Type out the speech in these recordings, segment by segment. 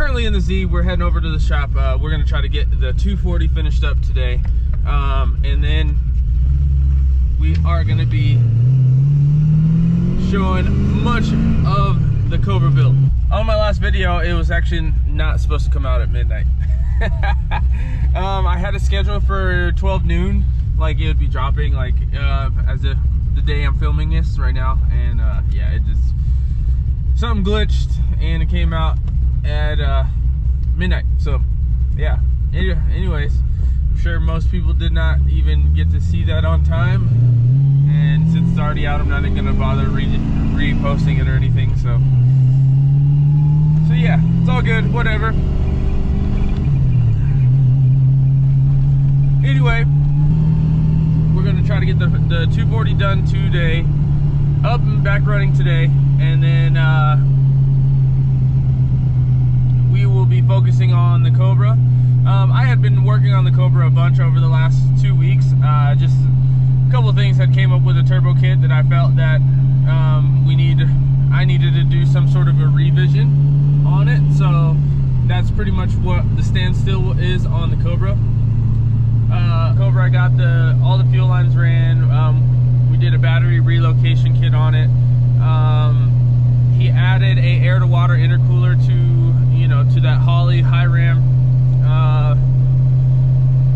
currently in the Z. We're heading over to the shop. We're gonna try to get the 240 finished up today, and then we are gonna be showing much of the Cobra build. On my last video, it was actually not supposed to come out at midnight. I had a schedule for 12 noon, like it would be dropping like as if the day I'm filming this right now, and yeah, it just something glitched and it came out at midnight. So yeah, anyways, I'm sure most people did not even get to see that on time, and since it's already out, I'm not even gonna bother reposting it or anything. So yeah, it's all good, whatever. Anyway, we're gonna try to get the 240 done today, up and back running today, and then we will be focusing on the Cobra. I had been working on the Cobra a bunch over the last 2 weeks. Just a couple of things that came up with a turbo kit that I felt that I needed to do some sort of a revision on it. So that's pretty much what the standstill is on the Cobra. Cobra, I got all the fuel lines ran. We did a battery relocation kit on it. He added a air to water intercooler to that Holley high ram.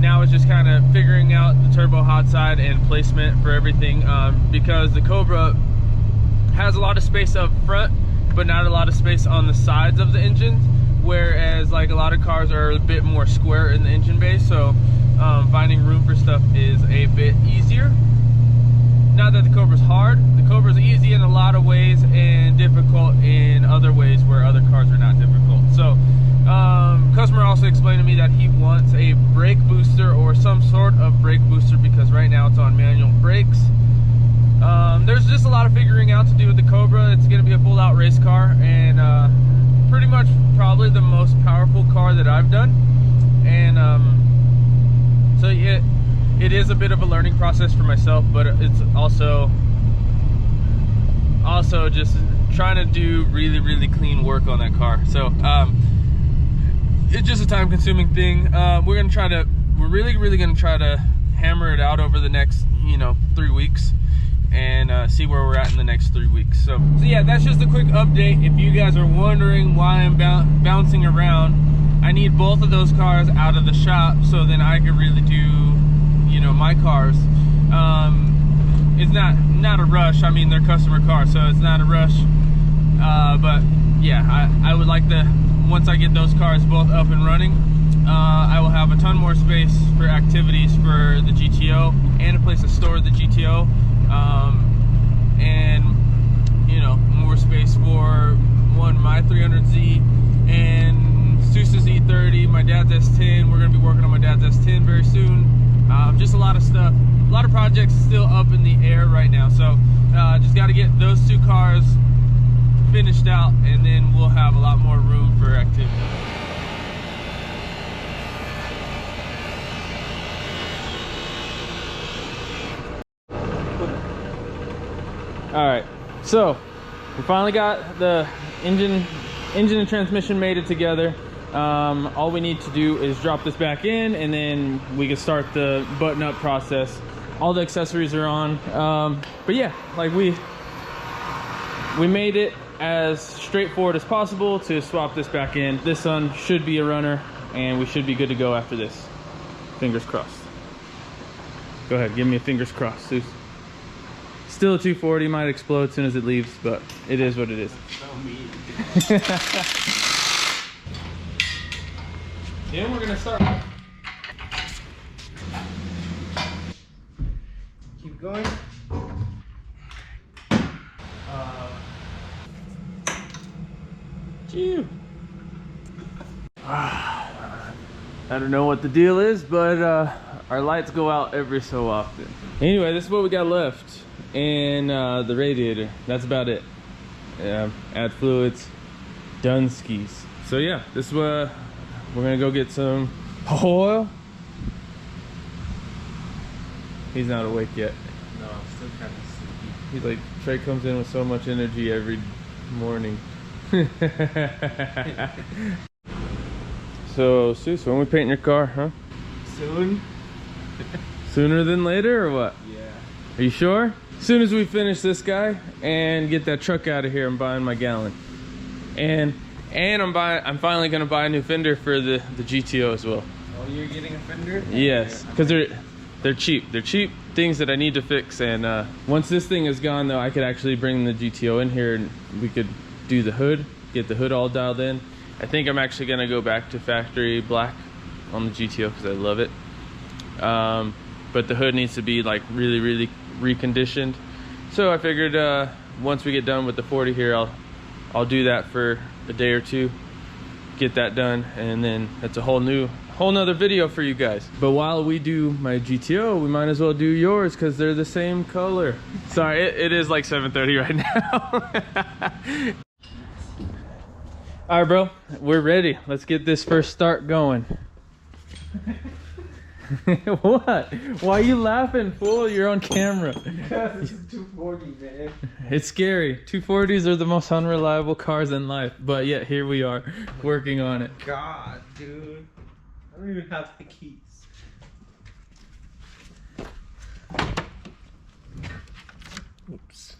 Now it's just kind of figuring out the turbo hot side and placement for everything, because the Cobra has a lot of space up front but not a lot of space on the sides of the engine, whereas like a lot of cars are a bit more square in the engine base. So finding room for stuff is a bit easier. Not that the Cobra's hard. The Cobra's easy in a lot of ways and difficult in other ways where other cars are not difficult. So customer also explained to me that he wants a brake booster or some sort of brake booster, because right now it's on manual brakes. There's just a lot of figuring out to do with the Cobra. It's going to be a full out race car, and pretty much probably the most powerful car that I've done. And so it is a bit of a learning process for myself, but it's also just trying to do really clean work on that car. So it's just a time consuming thing. We're really gonna try to hammer it out over the next 3 weeks, and see where we're at in the next 3 weeks. So yeah, that's just a quick update. If you guys are wondering why I'm bouncing around, I need both of those cars out of the shop so then I can really do my cars. It's not a rush. I mean, they're customer cars, so it's not a rush, but yeah, I would like to, once I get those cars both up and running, I will have a ton more space for activities for the GTO and a place to store the GTO, and more space for my 300Z and Sousa's E30, my dad's S10. We're gonna be working on my dad's S10 very soon. Just a lot of stuff, a lot of projects still up in the air right now. So just got to get those two cars finished out, and then we'll have a lot more room for activity. All right, so we finally got the engine and transmission mated together. All we need to do is drop this back in, and then we can start the button up process. All the accessories are on, but yeah, like we made it as straightforward as possible to swap this back in. This one should be a runner, and we should be good to go after this. Fingers crossed. Go ahead, give me a fingers crossed, Seuss. Still a 240, might explode as soon as it leaves, but it is what it is. So mean. Then we're gonna start. Keep going. I don't know what the deal is, but our lights go out every so often. Anyway, this is what we got left, and the radiator. That's about it. Add fluids, done skis. So yeah, this is what we're gonna go get some oil. He's not awake yet. No, I'm still kind of sleepy. He's like, Trey comes in with so much energy every morning. So, Seuss, when we painting your car, huh? Soon. Sooner than later, or what? Yeah. Are you sure? As soon as we finish this guy and get that truck out of here, I'm buying my gallon. And I'm finally gonna buy a new fender for the GTO as well. Oh, you're getting a fender? Yes, because they're cheap. They're cheap things that I need to fix. And once this thing is gone, though, I could actually bring the GTO in here and we could do the hood, get the hood all dialed in. I think I'm actually gonna go back to factory black on the GTO because I love it. But the hood needs to be like really reconditioned. So I figured once we get done with the 40 here, I'll do that for a day or two, get that done, and then that's a whole nother video for you guys. But while we do my GTO, we might as well do yours because they're the same color. Sorry, it is like 7:30 right now. All right, bro, we're ready. Let's get this first start going. What? Why are you laughing, fool? You're on camera. Because it's 240, man. It's scary. 240s are the most unreliable cars in life, but yet here we are working on it. God, dude. I don't even have the keys. Oops.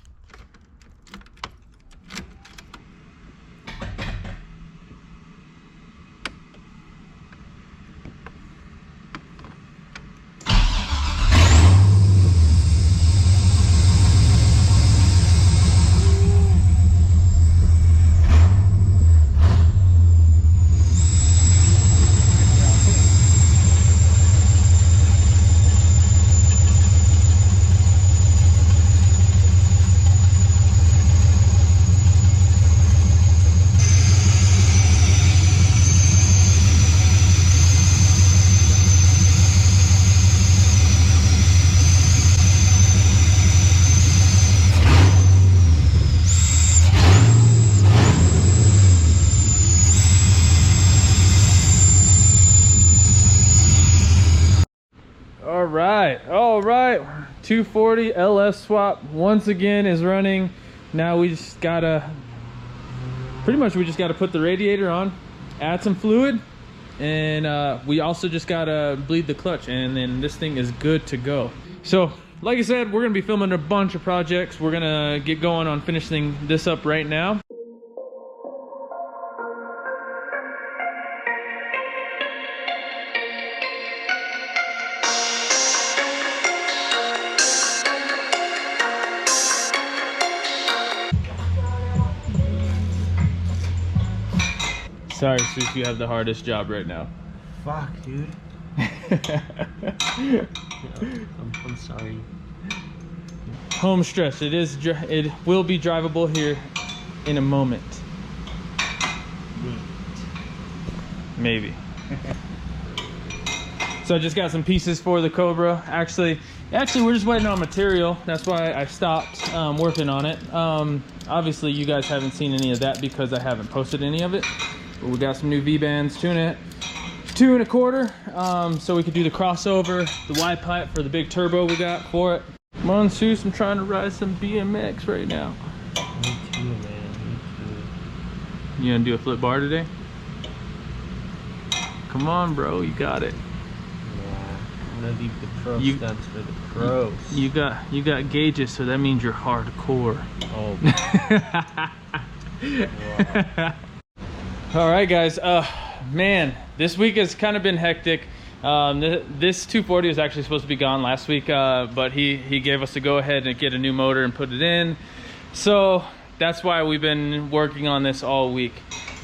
All right, 240 LS swap once again is running. Now we just gotta put the radiator on, add some fluid, and we also just gotta bleed the clutch, and then this thing is good to go. So like I said, we're gonna be filming a bunch of projects. We're gonna get going on finishing this up right now. Sorry, Seuss, you have the hardest job right now. Fuck, dude. I'm sorry. Home stretch. It will be drivable here in a moment. Maybe. So I just got some pieces for the Cobra. Actually, we're just waiting on material. That's why I stopped working on it. Obviously, you guys haven't seen any of that because I haven't posted any of it. But we got some new V-bands, 2 1/4, so we could do the crossover, the Y pipe for the big turbo we got for it. Come on, Seuss, I'm trying to ride some BMX right now. Me too, man. Me too. You gonna do a flip bar today? Come on, bro, you got it. Yeah, I'm gonna leave the pro stunts for the pros. You got gauges, so that means you're hardcore. Oh. Wow. All right, guys. Man, this week has kind of been hectic. This 240 was actually supposed to be gone last week, but he gave us to go ahead and get a new motor and put it in. So that's why we've been working on this all week.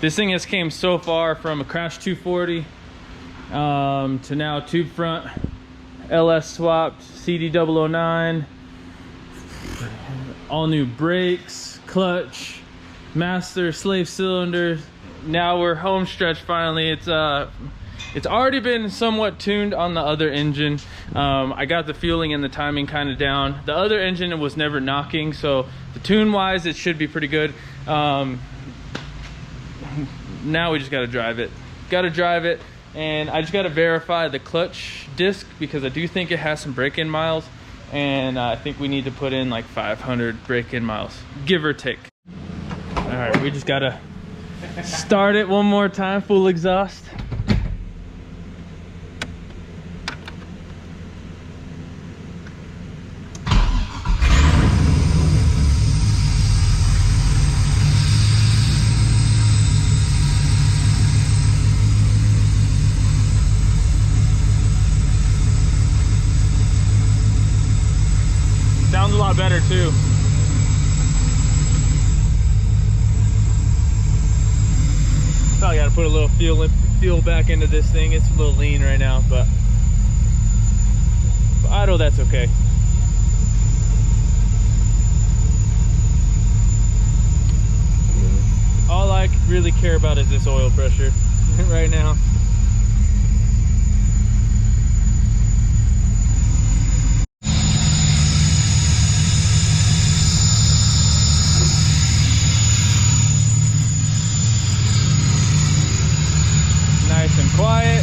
This thing has came so far from a crashed 240 to now tube front, LS swapped, CD009, all new brakes, clutch, master, slave cylinders. Now we're home stretch finally. It's already been somewhat tuned on the other engine. I got the fueling and the timing kind of down. The other engine was never knocking, so the tune wise it should be pretty good. Now we just got to drive it. And I just got to verify the clutch disc because I do think it has some break-in miles, and I think we need to put in like 500 break-in miles, give or take. All right, we just gotta start it one more time, full exhaust. too. Probably got to put a little fuel back into this thing. It's a little lean right now, but for idle, that's okay. All I really care about is this oil pressure right now. Nice and quiet.